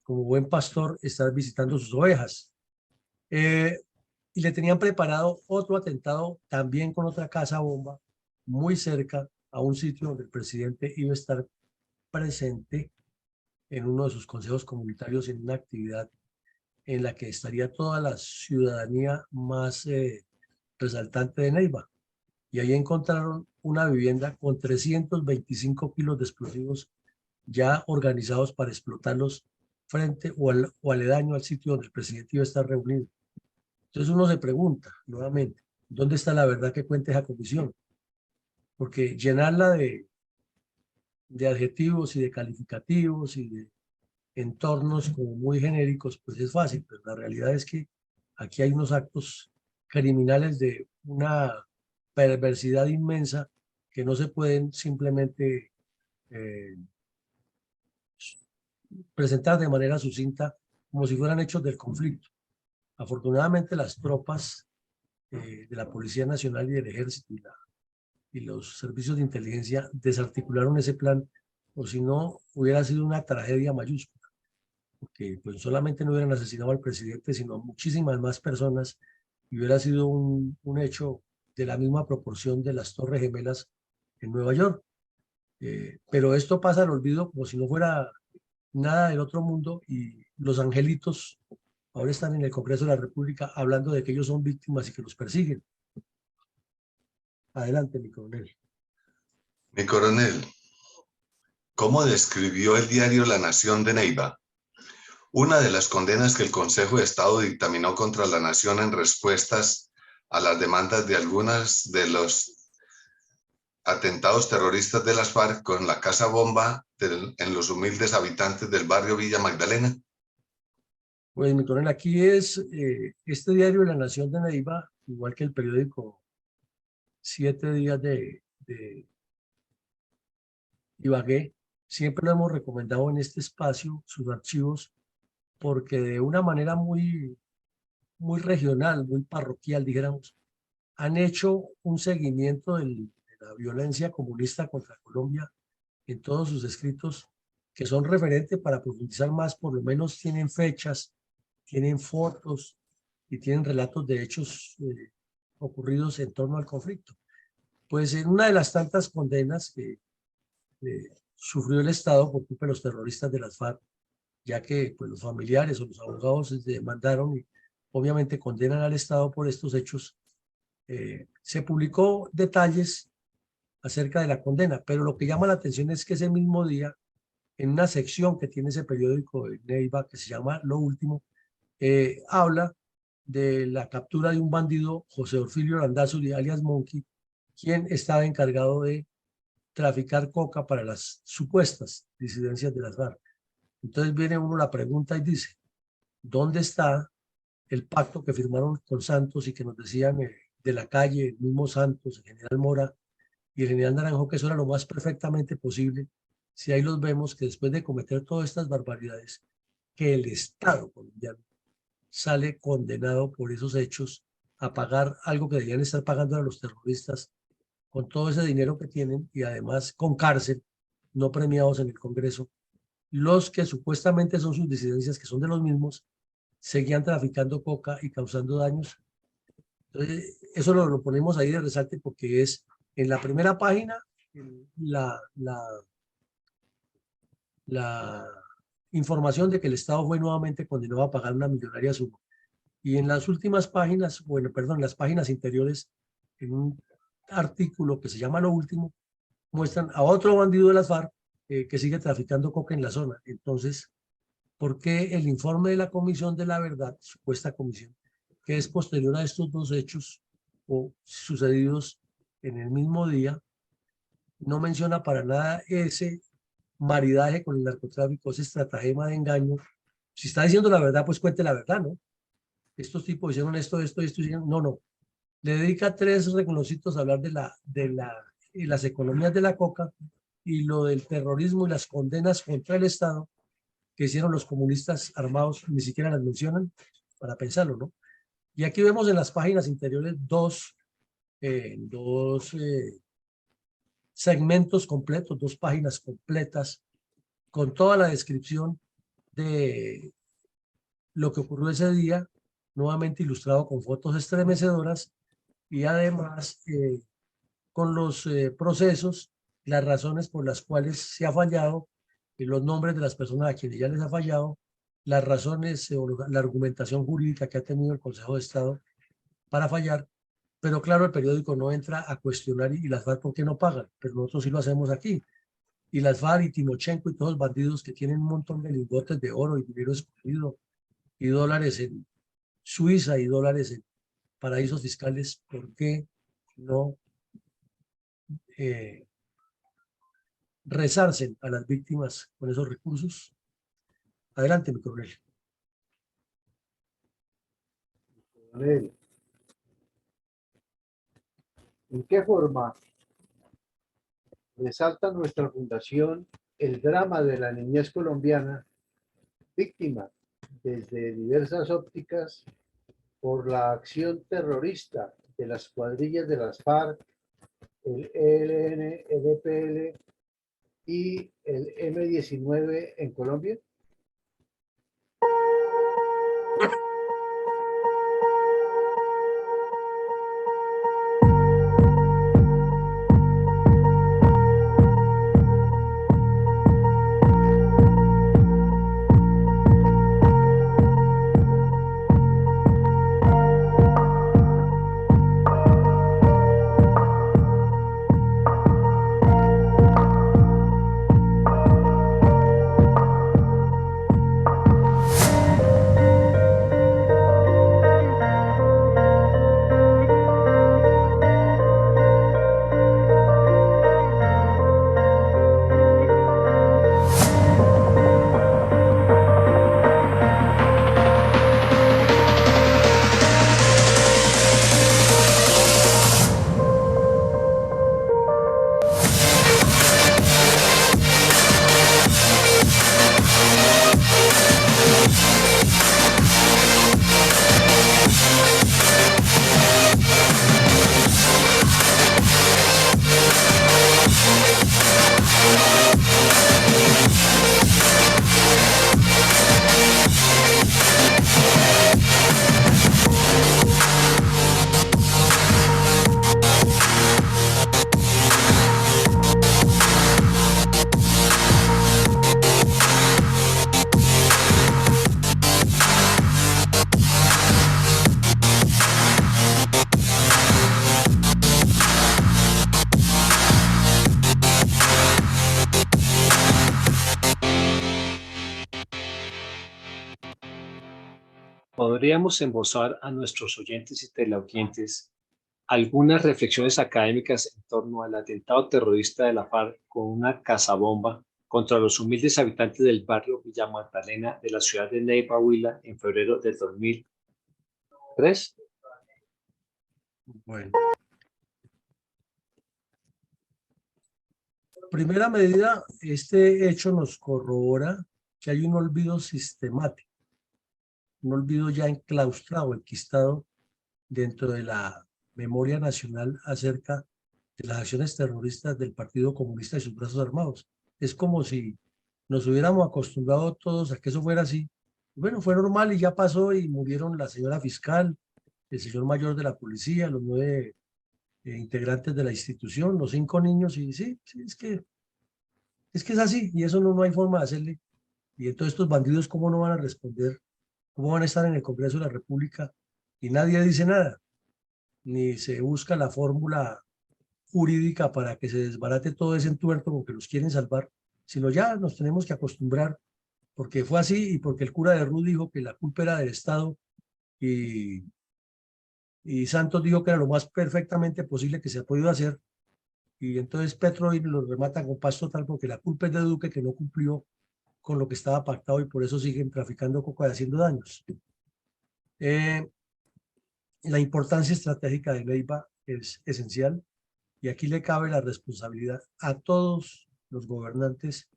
como buen pastor estar visitando sus ovejas. Y le tenían preparado otro atentado también con otra casa bomba muy cerca a un sitio donde el presidente iba a estar presente en uno de sus consejos comunitarios en una actividad en la que estaría toda la ciudadanía más resaltante de Neiva. Y ahí encontraron una vivienda con 325 kilos de explosivos ya organizados para explotarlos frente o aledaño al sitio donde el presidente iba a estar reunido. Entonces uno se pregunta nuevamente, ¿dónde está la verdad que cuenta esa comisión? Porque llenarla de adjetivos y de calificativos y de entornos como muy genéricos, pues es fácil, pero la realidad es que aquí hay unos actos criminales de una perversidad inmensa que no se pueden simplemente eh, presentar de manera sucinta como si fueran hechos del conflicto. Afortunadamente las tropas de la Policía Nacional y del Ejército y los servicios de inteligencia desarticularon ese plan, o si no hubiera sido una tragedia mayúscula, porque pues solamente no hubieran asesinado al presidente, sino a muchísimas más personas, y hubiera sido un hecho de la misma proporción de las Torres Gemelas en Nueva York. Pero esto pasa al olvido como si no fuera nada del otro mundo, y los angelitos ahora están en el Congreso de la República hablando de que ellos son víctimas y que los persiguen. Adelante, mi coronel. Mi coronel, ¿cómo describió el diario La Nación de Neiva una de las condenas que el Consejo de Estado dictaminó contra la nación en respuestas a las demandas de algunas de los atentados terroristas de las FARC con la casa bomba en los humildes habitantes del barrio Villa Magdalena? Pues mi coronel, aquí es este diario de La Nación de Neiva, igual que el periódico 7 días de Ibagué, siempre lo hemos recomendado en este espacio, sus archivos, porque de una manera muy regional, muy parroquial, dijéramos, han hecho un seguimiento de la violencia comunista contra Colombia en todos sus escritos, que son referentes para profundizar más, por lo menos tienen fechas, tienen fotos y tienen relatos de hechos ocurridos en torno al conflicto. Pues en una de las tantas condenas que sufrió el Estado por culpa de los terroristas de las FARC, ya que pues, los familiares o los abogados demandaron y obviamente condenan al Estado por estos hechos, se publicó detalles acerca de la condena, pero lo que llama la atención es que ese mismo día, en una sección que tiene ese periódico de Neiva que se llama Lo Último, habla de la captura de un bandido, José Orfilio Randazuri, alias Monkey, quien estaba encargado de traficar coca para las supuestas disidencias de las FARC. Entonces viene uno la pregunta y dice, ¿dónde está el pacto que firmaron con Santos y que nos decían de la calle, el mismo Santos, el general Mora y el general Naranjo, que eso era lo más perfectamente posible? Si ahí los vemos que después de cometer todas estas barbaridades, que el Estado colombiano sale condenado por esos hechos a pagar algo que debían estar pagando a los terroristas con todo ese dinero que tienen y además con cárcel, no premiados en el Congreso. Los que supuestamente son sus disidencias, que son de los mismos, seguían traficando coca y causando daños. Entonces, eso lo ponemos ahí de resalte porque es en la primera página la información de que el Estado fue nuevamente condenado a pagar una millonaria suma. Y en las últimas páginas, bueno, perdón, en las páginas interiores, en un artículo que se llama Lo Último, muestran a otro bandido de las FARC que sigue traficando coca en la zona. Entonces, ¿por qué el informe de la Comisión de la Verdad, supuesta comisión, que es posterior a estos dos hechos o sucedidos en el mismo día, no menciona para nada ese maridaje con el narcotráfico, ese estratagema de engaño? Si está diciendo la verdad, pues cuente la verdad, ¿no? Estos tipos hicieron esto, hicieron... No, no. Le dedica 3 reconocitos a hablar de las economías de la coca y lo del terrorismo y las condenas contra el Estado que hicieron los comunistas armados, ni siquiera las mencionan para pensarlo, ¿no? Y aquí vemos en las páginas interiores dos segmentos completos, 2 páginas completas con toda la descripción de lo que ocurrió ese día, nuevamente ilustrado con fotos estremecedoras y además con los procesos, las razones por las cuales se ha fallado y los nombres de las personas a quienes ya les ha fallado, las razones o la argumentación jurídica que ha tenido el Consejo de Estado para fallar. Pero claro, el periódico no entra a cuestionar y las FARC por qué no pagan, pero nosotros sí lo hacemos aquí. Y las FARC y Timochenko y todos los bandidos que tienen un montón de lingotes de oro y dinero escondido y dólares en Suiza y dólares en paraísos fiscales, ¿por qué no resarcen a las víctimas con esos recursos? Adelante, mi coronel. Coronel, ¿en qué forma resalta nuestra fundación el drama de la niñez colombiana, víctima desde diversas ópticas por la acción terrorista de las cuadrillas de las FARC, el ELN, el EPL y el M-19 en Colombia? ¿Podríamos embosar a nuestros oyentes y teleaudientes algunas reflexiones académicas en torno al atentado terrorista de la FARC con una cazabomba contra los humildes habitantes del barrio Villa Magdalena de la ciudad de Neiva, Huila, en febrero del 2003? Bueno. Primera medida, este hecho nos corrobora que hay un olvido sistemático, un olvido ya enclaustrado, enquistado dentro de la memoria nacional acerca de las acciones terroristas del Partido Comunista y sus brazos armados. Es como si nos hubiéramos acostumbrado todos a que eso fuera así. Bueno, fue normal y ya pasó y murieron la señora fiscal, el señor mayor de la policía, los 9 integrantes de la institución, los 5 niños, y sí, es que es así, y eso no hay forma de hacerle. Y entonces estos bandidos, ¿cómo no van a responder ¿Cómo van a estar en el Congreso de la República y nadie dice nada? Ni se busca la fórmula jurídica para que se desbarate todo ese entuerto con que los quieren salvar, sino ya nos tenemos que acostumbrar, porque fue así y porque el cura de Rú dijo que la culpa era del Estado y, y Santos dijo que era lo más perfectamente posible que se ha podido hacer, y entonces Petro hoy lo remata con paz total porque la culpa es de Duque que no cumplió con lo que estaba pactado y por eso siguen traficando coca y haciendo daños. La importancia estratégica de Neiva es esencial y aquí le cabe la responsabilidad a todos los gobernantes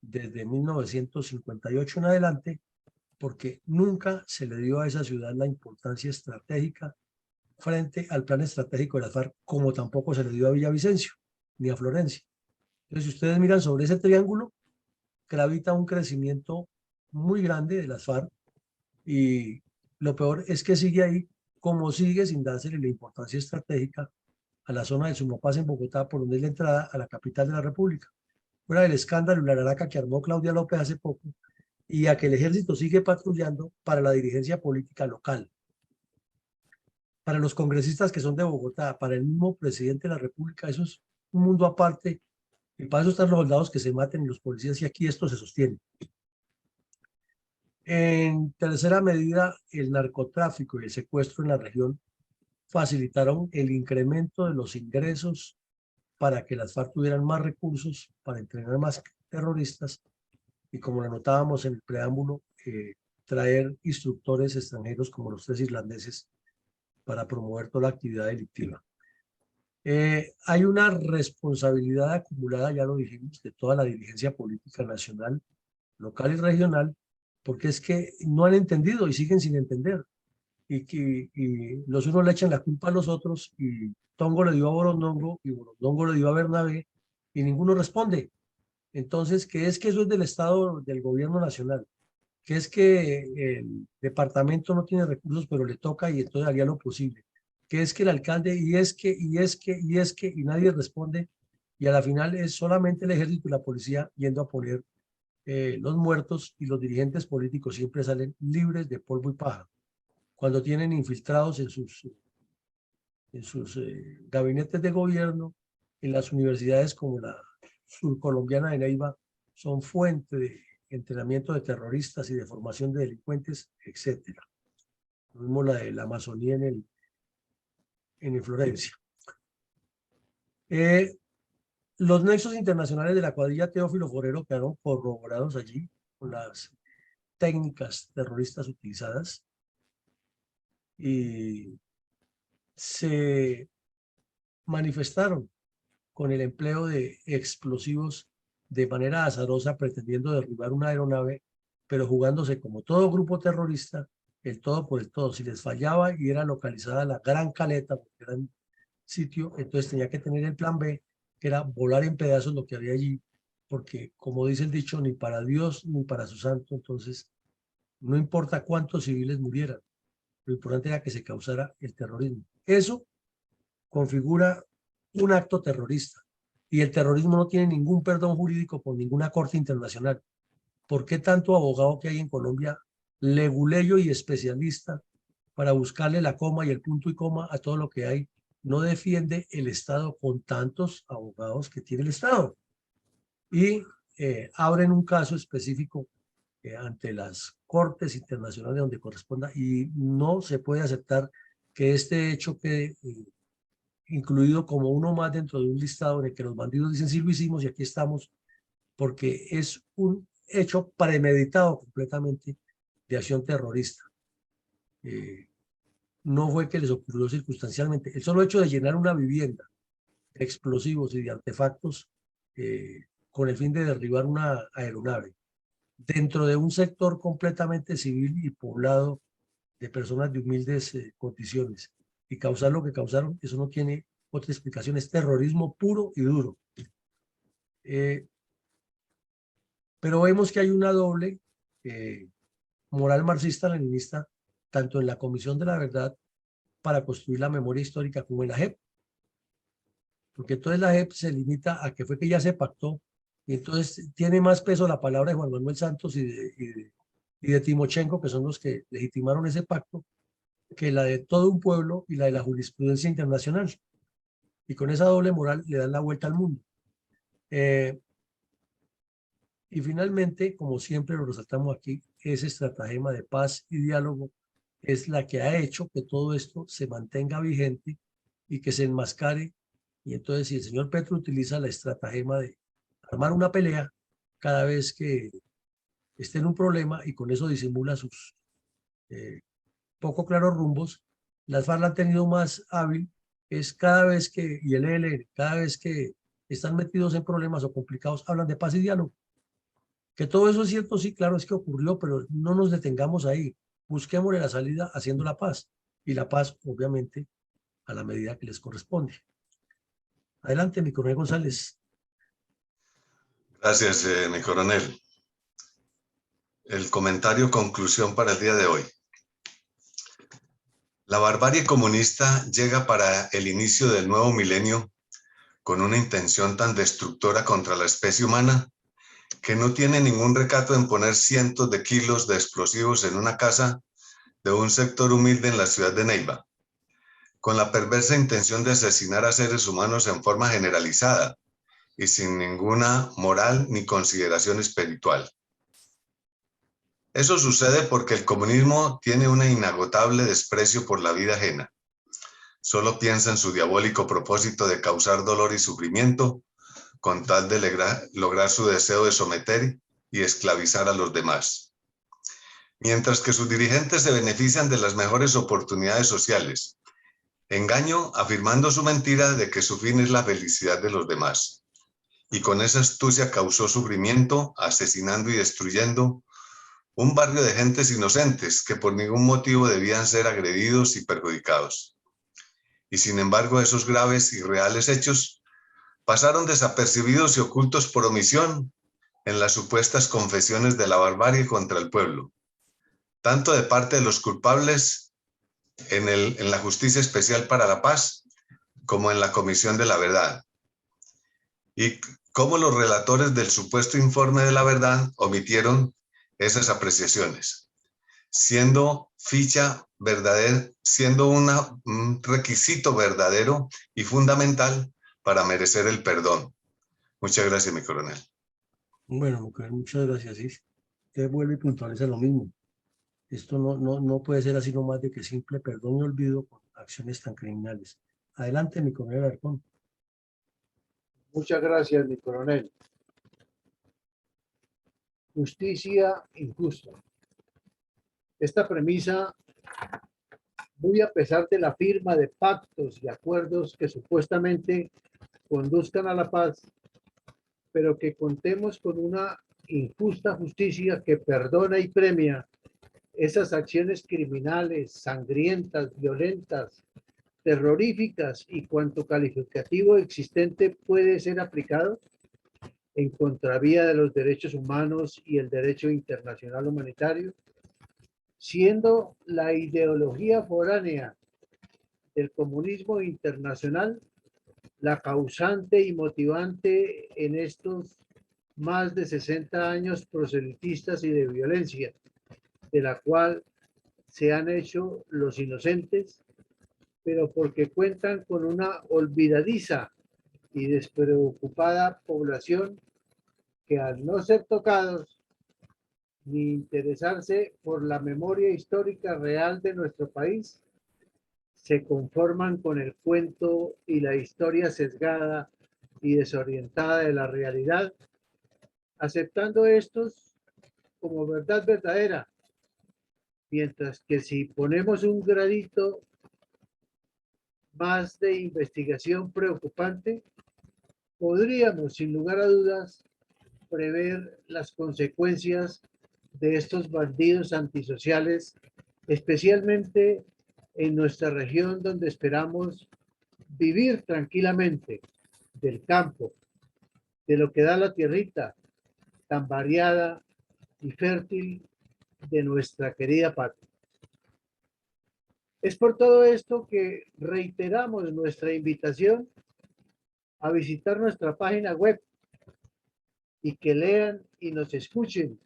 desde 1958 en adelante, porque nunca se le dio a esa ciudad la importancia estratégica frente al plan estratégico de las FARC, como tampoco se le dio a Villavicencio ni a Florencia. Entonces, si ustedes miran sobre ese triángulo, gravita un crecimiento muy grande de las FARC y lo peor es que sigue ahí, como sigue sin dársele la importancia estratégica a la zona del Sumapaz en Bogotá, por donde es la entrada a la capital de la República. Fuera del escándalo y la araraca que armó Claudia López hace poco, y a que el ejército sigue patrullando para la dirigencia política local, para los congresistas que son de Bogotá, para el mismo presidente de la República, eso es un mundo aparte, y para eso están los soldados que se maten y los policías, y aquí esto se sostiene. En tercera medida, el narcotráfico y el secuestro en la región facilitaron el incremento de los ingresos para que las FARC tuvieran más recursos para entrenar más terroristas y, como lo anotábamos en el preámbulo, traer instructores extranjeros como los 3 irlandeses para promover toda la actividad delictiva. Hay una responsabilidad acumulada, ya lo dijimos, de toda la dirigencia política nacional, local y regional, porque es que no han entendido y siguen sin entender. Y los unos le echan la culpa a los otros, y Tongo le dio a Borondongo y Borondongo le dio a Bernabé, y ninguno responde. Entonces, ¿qué es que eso es del Estado, del gobierno nacional? ¿Qué es que el departamento no tiene recursos, pero le toca y entonces haría lo posible? ¿Qué es que el alcalde, y nadie responde? Y a la final es solamente el ejército y la policía yendo a poner los muertos, y los dirigentes políticos siempre salen libres de polvo y paja cuando tienen infiltrados en sus gabinetes de gobierno, en las universidades como la surcolombiana de Neiva, son fuente de entrenamiento de terroristas y de formación de delincuentes, etc. Lo mismo la de la Amazonía en Florencia. Los nexos internacionales de la cuadrilla Teófilo Forero quedaron corroborados allí con las técnicas terroristas utilizadas, y se manifestaron con el empleo de explosivos de manera azarosa, pretendiendo derribar una aeronave, pero jugándose, como todo grupo terrorista, el todo por el todo. Si les fallaba y era localizada la Gran Caleta, porque era un sitio, entonces tenía que tener el plan B, que era volar en pedazos lo que había allí, porque, como dice el dicho, ni para Dios ni para su santo, entonces no importa cuántos civiles murieran, lo importante era que se causara el terrorismo. Eso configura un acto terrorista, y el terrorismo no tiene ningún perdón jurídico por ninguna corte internacional. ¿Por qué tanto abogado que hay en Colombia, leguleyo y especialista, para buscarle la coma y el punto y coma a todo lo que hay, no defiende el Estado con tantos abogados que tiene el Estado? Y abren un caso específico ante las cortes internacionales donde corresponda, y no se puede aceptar que este hecho quede incluido como uno más dentro de un listado en el que los bandidos dicen sí lo hicimos y aquí estamos, porque es un hecho premeditado completamente de acción terrorista. No fue que les ocurrió circunstancialmente. El solo hecho de llenar una vivienda de explosivos y de artefactos con el fin de derribar una aeronave dentro de un sector completamente civil y poblado de personas de humildes condiciones, y causar lo que causaron, eso no tiene otra explicación, es terrorismo puro y duro. Pero vemos que hay una doble moral marxista-leninista, tanto en la Comisión de la Verdad para construir la memoria histórica como en la JEP, porque entonces la JEP se limita a que fue que ya se pactó, y entonces tiene más peso la palabra de Juan Manuel Santos y de y de Timochenko, que son los que legitimaron ese pacto, que la de todo un pueblo y la de la jurisprudencia internacional. Y con esa doble moral le dan la vuelta al mundo. Y finalmente, como siempre lo resaltamos aquí, ese estratagema de paz y diálogo es la que ha hecho que todo esto se mantenga vigente y que se enmascare. Y entonces, si el señor Petro utiliza la estratagema de armar una pelea cada vez que esté en un problema y con eso disimula sus poco claros rumbos, las FARC la han tenido más hábil, es cada vez que, y el ELN, cada vez que están metidos en problemas o complicados, hablan de paz y diálogo. Que todo eso es cierto, sí, claro, es que ocurrió, pero no nos detengamos ahí. Busquémosle la salida haciendo la paz. Y la paz, obviamente, a la medida que les corresponde. Adelante, mi coronel González. Gracias, mi coronel. El comentario conclusión para el día de hoy. La barbarie comunista llega para el inicio del nuevo milenio con una intención tan destructora contra la especie humana que no tiene ningún recato en poner cientos de kilos de explosivos en una casa de un sector humilde en la ciudad de Neiva, con la perversa intención de asesinar a seres humanos en forma generalizada y sin ninguna moral ni consideración espiritual. Eso sucede porque el comunismo tiene un inagotable desprecio por la vida ajena. Solo piensa en su diabólico propósito de causar dolor y sufrimiento con tal de lograr su deseo de someter y esclavizar a los demás. Mientras que sus dirigentes se benefician de las mejores oportunidades sociales, engaño afirmando su mentira de que su fin es la felicidad de los demás. Y con esa astucia causó sufrimiento, asesinando y destruyendo un barrio de gentes inocentes que por ningún motivo debían ser agredidos y perjudicados. Y sin embargo, esos graves y reales hechos pasaron desapercibidos y ocultos por omisión en las supuestas confesiones de la barbarie contra el pueblo, tanto de parte de los culpables en la Justicia Especial para la Paz, como en la Comisión de la Verdad. Y cómo los relatores del supuesto informe de la verdad omitieron esas apreciaciones, siendo ficha verdadera, siendo un requisito verdadero y fundamental para merecer el perdón. Muchas gracias, mi coronel. Bueno, muchas gracias. Sí. Usted vuelve y puntualiza lo mismo. Esto no puede ser así nomás de que simple perdón y olvido con acciones tan criminales. Adelante, mi coronel Alarcón. Muchas gracias, mi coronel. Justicia injusta. Esta premisa, muy a pesar de la firma de pactos y acuerdos que supuestamente conduzcan a la paz, pero que contemos con una injusta justicia que perdona y premia esas acciones criminales, sangrientas, violentas, terroríficas y cuanto calificativo existente puede ser aplicado en contravía de los derechos humanos y el derecho internacional humanitario, siendo la ideología foránea del comunismo internacional la causante y motivante en estos más de 60 años proselitistas y de violencia, de la cual se han hecho los inocentes, pero porque cuentan con una olvidadiza y despreocupada población que al no ser tocados ni interesarse por la memoria histórica real de nuestro país, se conforman con el cuento y la historia sesgada y desorientada de la realidad, aceptando estos como verdad verdadera, mientras que si ponemos un gradito más de investigación preocupante, podríamos, sin lugar a dudas, prever las consecuencias de estos bandidos antisociales, especialmente en nuestra región donde esperamos vivir tranquilamente del campo, de lo que da la tierrita tan variada y fértil de nuestra querida patria. Es por todo esto que reiteramos nuestra invitación a visitar nuestra página web y que lean y nos escuchen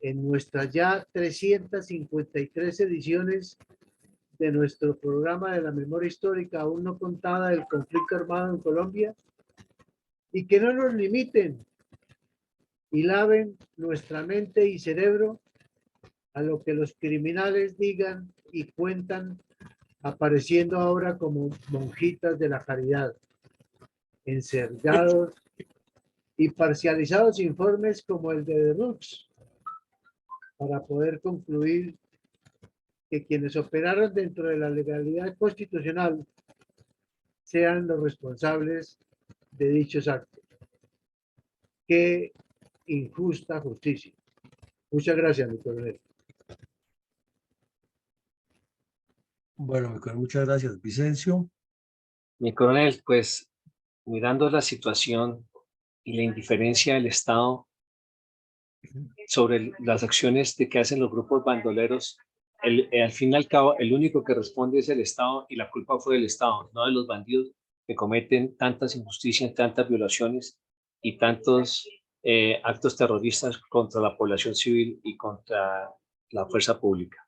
en nuestras ya 353 ediciones de nuestro programa de la memoria histórica aún no contada del conflicto armado en Colombia, y que no nos limiten y laven nuestra mente y cerebro a lo que los criminales digan y cuentan, apareciendo ahora como monjitas de la caridad, encerrados y parcializados informes como el de The Rooks, para poder concluir que quienes operaron dentro de la legalidad constitucional sean los responsables de dichos actos. Qué injusta justicia. Muchas gracias, mi coronel. Bueno, mi coronel, muchas gracias. Vicencio. Mi coronel, pues mirando la situación y la indiferencia del Estado sobre las acciones que hacen los grupos bandoleros, al fin y al cabo, el único que responde es el Estado y la culpa fue del Estado, no de los bandidos que cometen tantas injusticias, tantas violaciones y tantos actos terroristas contra la población civil y contra la fuerza pública.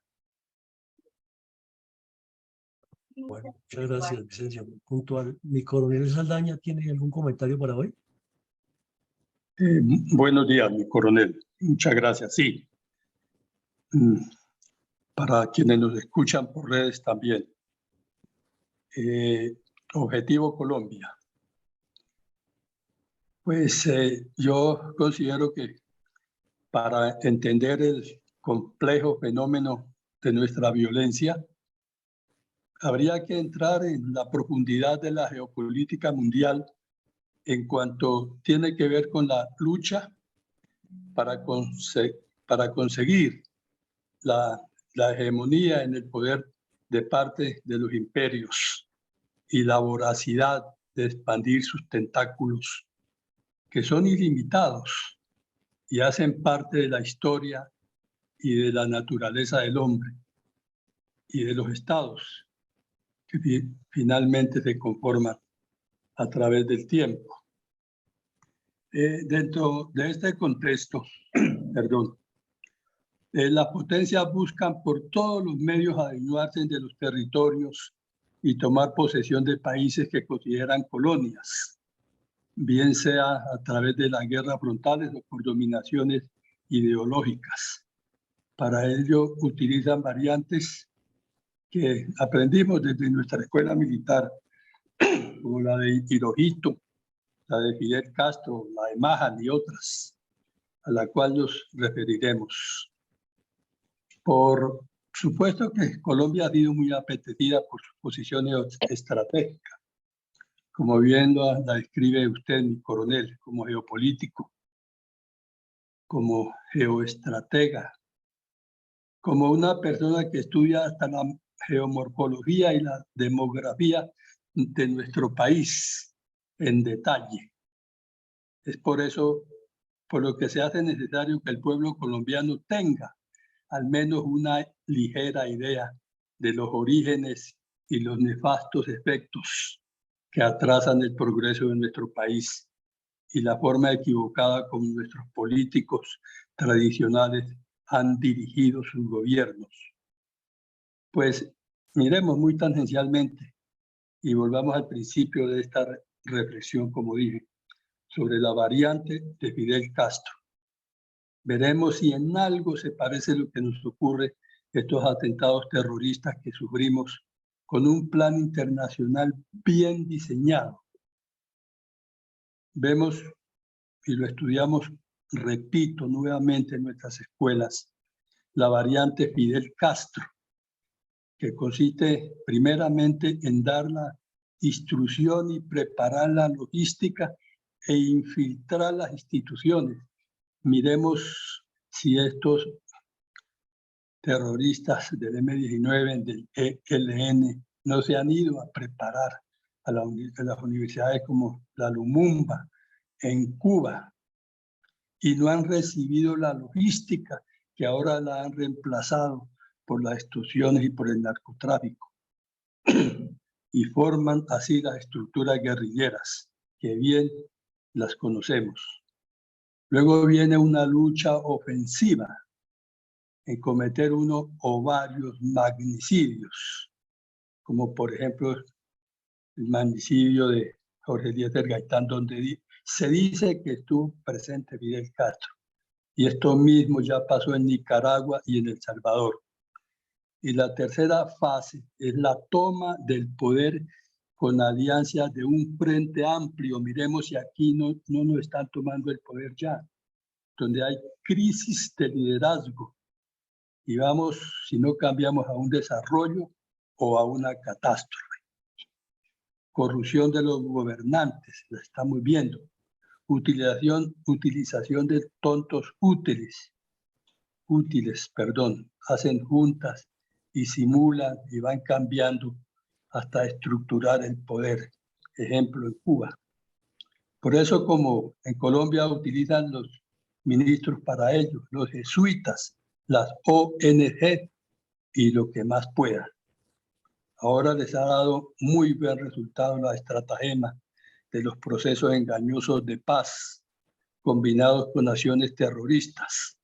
Bueno, muchas gracias, Vicencio. Puntual. ¿Mi coronel Saldaña tiene algún comentario para hoy? Buenos días, mi coronel. Muchas gracias. Sí. Para quienes nos escuchan por redes también. Objetivo Colombia. Pues yo considero que para entender el complejo fenómeno de nuestra violencia, habría que entrar en la profundidad de la geopolítica mundial en cuanto tiene que ver con la lucha para conseguir la hegemonía en el poder de parte de los imperios y la voracidad de expandir sus tentáculos, que son ilimitados y hacen parte de la historia y de la naturaleza del hombre y de los estados que finalmente se conforman a través del tiempo. Dentro de este contexto, perdón, las potencias buscan por todos los medios adueñarse de los territorios y tomar posesión de países que consideran colonias, bien sea a través de las guerras frontales o por dominaciones ideológicas. Para ello utilizan variantes que aprendimos desde nuestra escuela militar, como la de Hirohito, la de Fidel Castro, la de Mahan y otras, a la cual nos referiremos. Por supuesto que Colombia ha sido muy apetecida por su posición estratégica, como bien la describe usted, mi coronel, como geopolítico, como geoestratega, como una persona que estudia hasta la geomorfología y la demografía de nuestro país en detalle. Es por eso por lo que se hace necesario que el pueblo colombiano tenga al menos una ligera idea de los orígenes y los nefastos efectos que atrasan el progreso de nuestro país y la forma equivocada como nuestros políticos tradicionales han dirigido sus gobiernos. Pues miremos muy tangencialmente y volvamos al principio de esta reflexión, como dije, sobre la variante de Fidel Castro. Veremos si en algo se parece lo que nos ocurre estos atentados terroristas que sufrimos con un plan internacional bien diseñado. Vemos y lo estudiamos, repito nuevamente en nuestras escuelas, la variante Fidel Castro, que consiste primeramente en dar la instrucción y preparar la logística e infiltrar las instituciones. Miremos si estos terroristas del M-19, del ELN, no se han ido a preparar a las universidades como la Lumumba en Cuba y no han recibido la logística que ahora la han reemplazado por las extorsiones y por el narcotráfico. Y forman así las estructuras guerrilleras, que bien las conocemos. Luego viene una lucha ofensiva en cometer uno o varios magnicidios, como por ejemplo el magnicidio de Jorge Eliezer Gaitán, donde se dice que estuvo presente Fidel Castro. Y esto mismo ya pasó en Nicaragua y en El Salvador. Y la tercera fase es la toma del poder con alianzas de un frente amplio. Miremos si aquí no nos están tomando el poder ya, donde hay crisis de liderazgo. Y vamos, si no cambiamos, a un desarrollo o a una catástrofe. Corrupción de los gobernantes, la estamos viendo. Utilización de tontos útiles, hacen juntas y simulan y van cambiando hasta estructurar el poder. Ejemplo, en Cuba. Por eso, como en Colombia utilizan los ministros para ello, los jesuitas, las ONG y lo que más puedan. Ahora les ha dado muy buen resultado la estratagema de los procesos engañosos de paz combinados con acciones terroristas,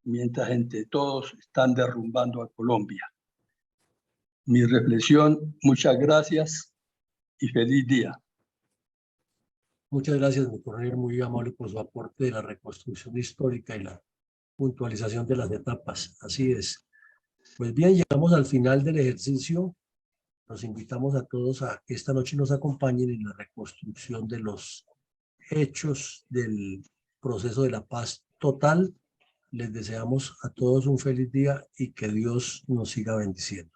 mientras entre todos están derrumbando a Colombia. Mi reflexión, muchas gracias y feliz día. Muchas gracias, mi coronel, muy amable por su aporte de la reconstrucción histórica y la puntualización de las etapas. Así es. Pues bien, llegamos al final del ejercicio. Los invitamos a todos a que esta noche nos acompañen en la reconstrucción de los hechos del proceso de la paz total. Les deseamos a todos un feliz día y que Dios nos siga bendiciendo.